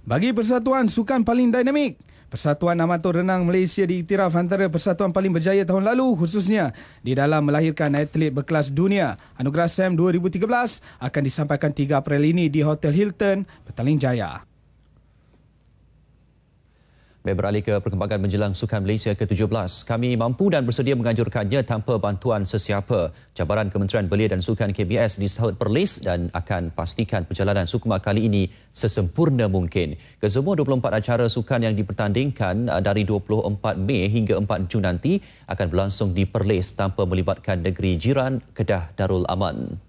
Bagi Persatuan Sukan paling dinamik, Persatuan Amatur Renang Malaysia diiktiraf antara persatuan paling berjaya tahun lalu, khususnya di dalam melahirkan atlet berkelas dunia. Anugerah SAM 2013 akan disampaikan 3 April ini di Hotel Hilton, Petaling Jaya. Beralih ke perkembangan menjelang Sukan Malaysia ke-17. Kami mampu dan bersedia menganjurkannya tanpa bantuan sesiapa. Cabaran Kementerian Belia dan Sukan KBS disahut Perlis dan akan pastikan perjalanan Sukma kali ini sesempurna mungkin. Kesemua 24 acara sukan yang dipertandingkan dari 24 Mei hingga 4 Jun nanti akan berlangsung di Perlis tanpa melibatkan negeri jiran Kedah Darul Aman.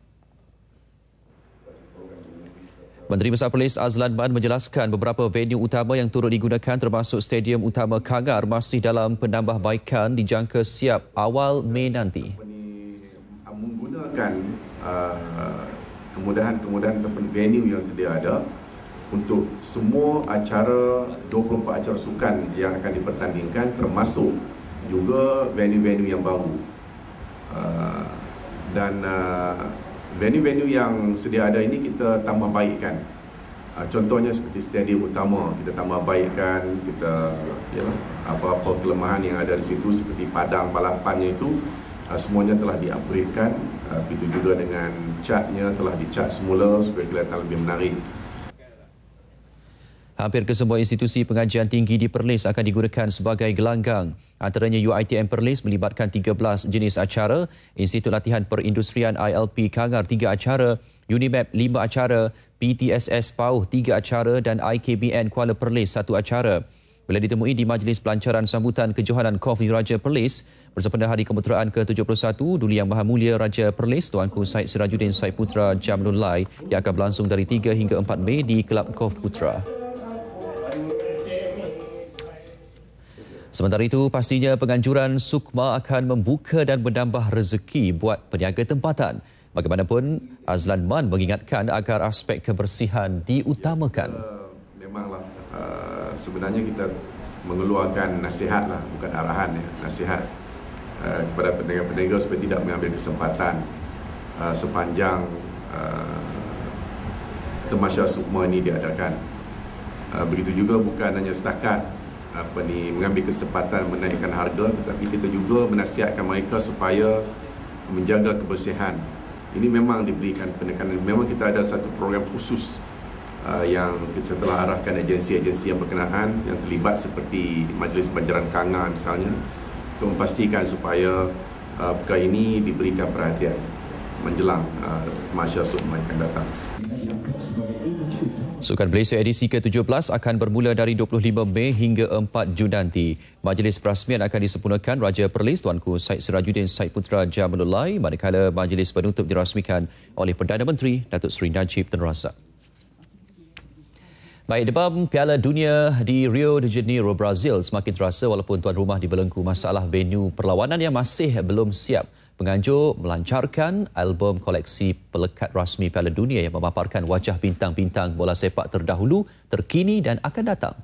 Menteri Besar Perlis Azlan Man menjelaskan beberapa venue utama yang turut digunakan termasuk Stadium Utama Kangar masih dalam penambahbaikan dijangka siap awal Mei nanti. Menggunakan kemudahan-kemudahan ataupun venue yang sedia ada untuk semua acara, 24 acara sukan yang akan dipertandingkan, termasuk juga venue-venue yang baru. Dan venue-venue yang sedia ada ini kita tambah baikkan. Contohnya seperti stadium utama, kita tambah baikkan, kita apa-apa kelemahan yang ada di situ seperti padang balapannya itu semuanya telah di-upgradekan. Begitu juga dengan catnya telah dicat semula supaya kelihatan lebih menarik. Hampir kesemua institusi pengajian tinggi di Perlis akan digunakan sebagai gelanggang. Antaranya UiTM Perlis melibatkan 13 jenis acara, Institut Latihan Perindustrian ILP Kangar 3 acara, UNIMAP 5 acara, PTSS Pauh 3 acara dan IKBN Kuala Perlis 1 acara. Bila ditemui di Majlis Pelancaran Sambutan Kejohanan Coffee Raja Perlis, bersempena Hari Kementeraan ke-71, Duli Yang Maha Mulia Raja Perlis, Tuanku Syed Sirajuddin Syed Putra Jamlun Lai yang akan berlangsung dari 3 hingga 4 Mei di Kelab Golf Putra. Sementara itu, pastinya penganjuran Sukma akan membuka dan menambah rezeki buat peniaga tempatan. Bagaimanapun, Azlan Man mengingatkan agar aspek kebersihan diutamakan. Memanglah sebenarnya kita mengeluarkan nasihat lah, bukan arahan ya, nasihat kepada peniaga-peniaga supaya tidak mengambil kesempatan sepanjang Tamasya Sukma ini diadakan. Begitu juga bukan hanya setakat mengambil kesempatan menaikkan harga, tetapi kita juga menasihatkan mereka supaya menjaga kebersihan. Ini memang diberikan penekanan. Memang kita ada satu program khusus yang kita telah arahkan agensi-agensi yang berkenaan yang terlibat seperti Majlis Pelajaran Kanga misalnya untuk memastikan supaya perkara ini diberikan perhatian menjelang Malaysia Summit yang akan datang. Sukan Malaysia edisi ke-17 akan bermula dari 25 Mei hingga 4 Jun nanti. Majlis perasmian akan disempurnakan Raja Perlis Tuanku Syed Sirajuddin Syed Putra Jamalullah, manakala majlis penutup dirasmikan oleh Perdana Menteri Datuk Seri Najib Tun Razak. Baik, demam Piala Dunia di Rio de Janeiro, Brazil semakin terasa walaupun tuan rumah dibelenggu masalah venue perlawanan yang masih belum siap. Penganjur melancarkan album koleksi pelekat rasmi Piala Dunia yang memaparkan wajah bintang-bintang bola sepak terdahulu, terkini dan akan datang.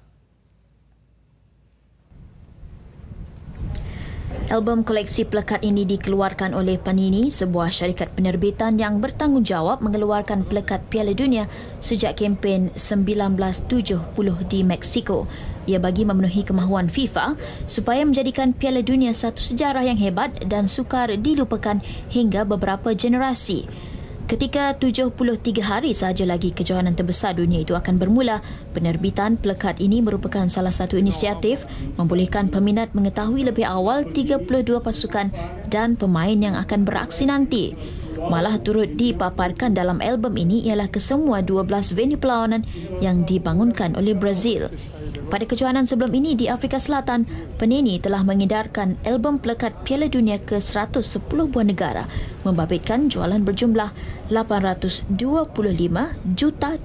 Album koleksi pelekat ini dikeluarkan oleh Panini, sebuah syarikat penerbitan yang bertanggungjawab mengeluarkan pelekat Piala Dunia sejak kempen 1970 di Mexico. Ia bagi memenuhi kemahuan FIFA supaya menjadikan Piala Dunia satu sejarah yang hebat dan sukar dilupakan hingga beberapa generasi. Ketika 73 hari sahaja lagi kejohanan terbesar dunia itu akan bermula, penerbitan pelekat ini merupakan salah satu inisiatif membolehkan peminat mengetahui lebih awal 32 pasukan dan pemain yang akan beraksi nanti. Malah turut dipaparkan dalam album ini ialah kesemua 12 venue perlawanan yang dibangunkan oleh Brazil. Pada kejohanan sebelum ini di Afrika Selatan, Panini telah mengedarkan album pelekat Piala Dunia ke 110 buah negara, membabitkan jualan berjumlah $825 juta.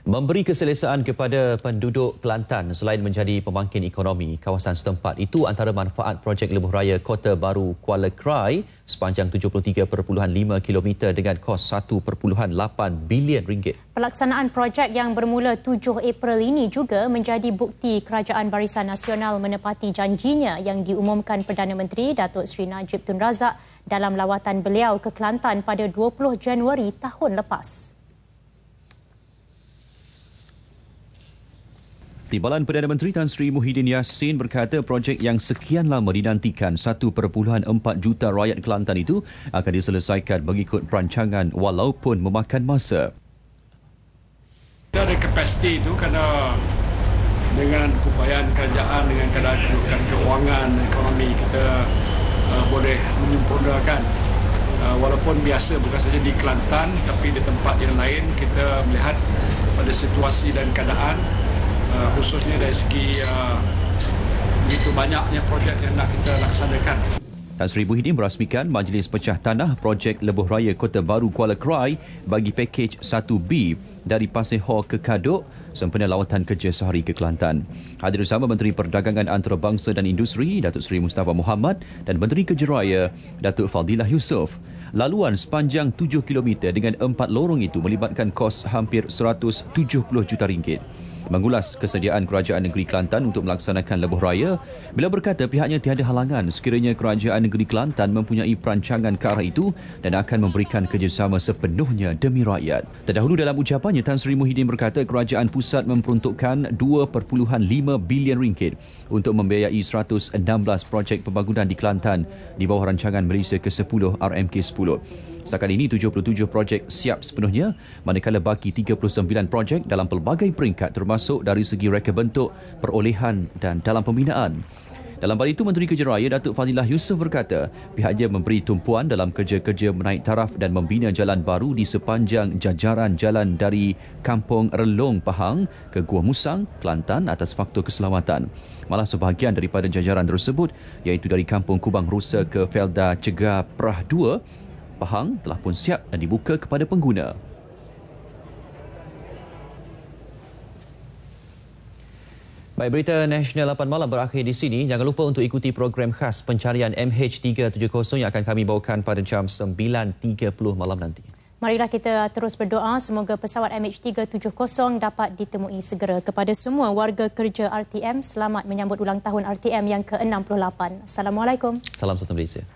Memberi keselesaan kepada penduduk Kelantan selain menjadi pembangkit ekonomi kawasan setempat, itu antara manfaat projek lebuh raya Kota Baru Kuala Krai sepanjang 73.5 km dengan kos RM1.8 bilion. Pelaksanaan projek yang bermula 7 April ini juga menjadi bukti Kerajaan Barisan Nasional menepati janjinya yang diumumkan Perdana Menteri Datuk Seri Najib Tun Razak dalam lawatan beliau ke Kelantan pada 20 Januari tahun lepas. Timbalan Perdana Menteri Tan Sri Muhyiddin Yassin berkata projek yang sekian lama dinantikan 1.4 juta rakyat Kelantan itu akan diselesaikan mengikut perancangan walaupun memakan masa. Kita ada kapasiti itu kerana dengan keupayaan kerajaan, dengan keadaan kedudukan keuangan ekonomi kita boleh menyempurnakan. Walaupun biasa bukan saja di Kelantan tapi di tempat yang lain kita melihat pada situasi dan keadaan khususnya dari segi begitu banyaknya projek yang nak kita laksanakan. Tan Sri Muhyiddin merasmikan Majlis Pecah Tanah projek Lebuh Raya Kota Baru Kuala Krai bagi pakej 1B dari Pasir Hor ke Kaduk sempena lawatan kerja sehari ke Kelantan. Hadir bersama Menteri Perdagangan Antarabangsa dan Industri Datuk Seri Mustafa Muhammad dan Menteri Kerja Raya Datuk Fadilah Yusof. Laluan sepanjang 7 km dengan 4 lorong itu melibatkan kos hampir RM170 juta. Mengulas kesediaan Kerajaan Negeri Kelantan untuk melaksanakan lebuh raya, beliau berkata pihaknya tiada halangan sekiranya Kerajaan Negeri Kelantan mempunyai perancangan ke arah itu dan akan memberikan kerjasama sepenuhnya demi rakyat. Terdahulu dalam ucapannya, Tan Sri Muhyiddin berkata Kerajaan Pusat memperuntukkan RM2.5 bilion untuk membiayai 116 projek pembangunan di Kelantan di bawah rancangan Malaysia ke-10 RMK10. Setakat ini 77 projek siap sepenuhnya, manakala baki 39 projek dalam pelbagai peringkat termasuk dari segi reka bentuk, perolehan dan dalam pembinaan. Dalam hal itu, Menteri Kerja Raya Datuk Fadilah Yusof berkata pihaknya memberi tumpuan dalam kerja-kerja menaik taraf dan membina jalan baru di sepanjang jajaran jalan dari Kampung Relong Pahang ke Gua Musang, Kelantan atas faktor keselamatan. Malah sebahagian daripada jajaran tersebut iaitu dari Kampung Kubang Rusa ke Felda Cegah Perah 2 Pahang telah pun siap dan dibuka kepada pengguna. Baik, berita nasional 8 malam berakhir di sini. Jangan lupa untuk ikuti program khas pencarian MH370 yang akan kami bawakan pada jam 9.30 malam nanti. Marilah kita terus berdoa semoga pesawat MH370 dapat ditemui segera. Kepada semua warga kerja RTM, selamat menyambut ulang tahun RTM yang ke-68. Assalamualaikum. Salam satu Malaysia.